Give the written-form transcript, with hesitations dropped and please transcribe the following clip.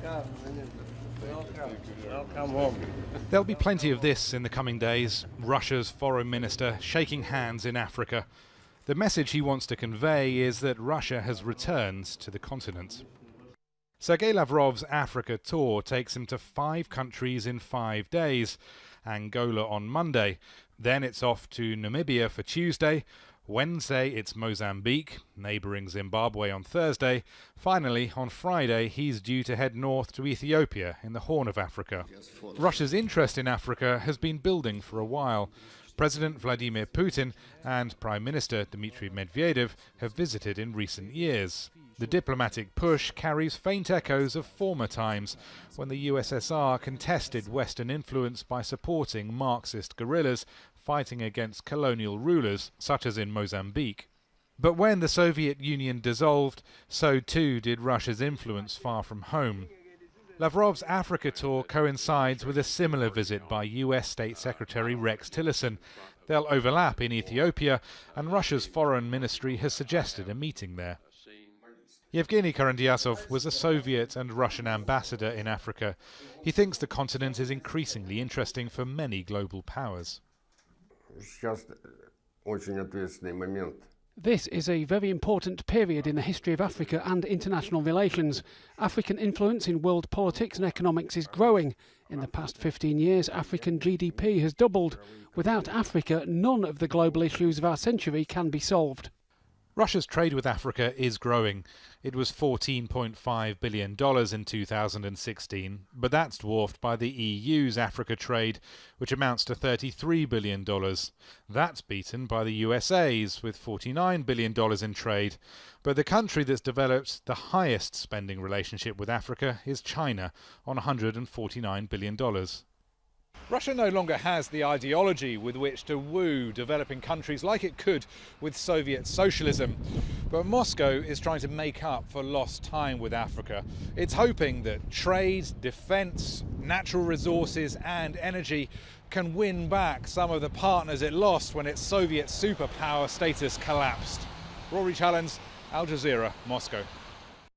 Welcome home. There'll be plenty of this in the coming days. Russia's foreign minister shaking hands in Africa. The message he wants to convey is that Russia has returned to the continent. Sergei Lavrov's Africa tour takes him to 5 countries in 5 days. Angola on Monday. Then it's off to Namibia for Tuesday. Wednesday it's Mozambique, neighbouring Zimbabwe on Thursday. Finally, on Friday, he's due to head north to Ethiopia in the Horn of Africa. Russia's interest in Africa has been building for a while. President Vladimir Putin and Prime Minister Dmitry Medvedev have visited in recent years. The diplomatic push carries faint echoes of former times, when the USSR contested Western influence by supporting Marxist guerrillas fighting against colonial rulers, such as in Mozambique. But when the Soviet Union dissolved, so too did Russia's influence far from home. Lavrov's Africa tour coincides with a similar visit by US State Secretary Rex Tillerson. They'll overlap in Ethiopia, and Russia's foreign ministry has suggested a meeting there. Yevgeny Karandiasov was a Soviet and Russian ambassador in Africa. He thinks the continent is increasingly interesting for many global powers. This is a very important period in the history of Africa and international relations. African influence in world politics and economics is growing. In the past 15 years, African GDP has doubled. Without Africa, none of the global issues of our century can be solved. Russia's trade with Africa is growing. It was $14.5 billion in 2016, but that's dwarfed by the EU's Africa trade, which amounts to $33 billion. That's beaten by the USA's, with $49 billion in trade. But the country that's developed the highest spending relationship with Africa is China, on $149 billion. Russia no longer has the ideology with which to woo developing countries like it could with Soviet socialism. But Moscow is trying to make up for lost time with Africa. It's hoping that trade, defence, natural resources and energy can win back some of the partners it lost when its Soviet superpower status collapsed. Rory Challens, Al Jazeera, Moscow.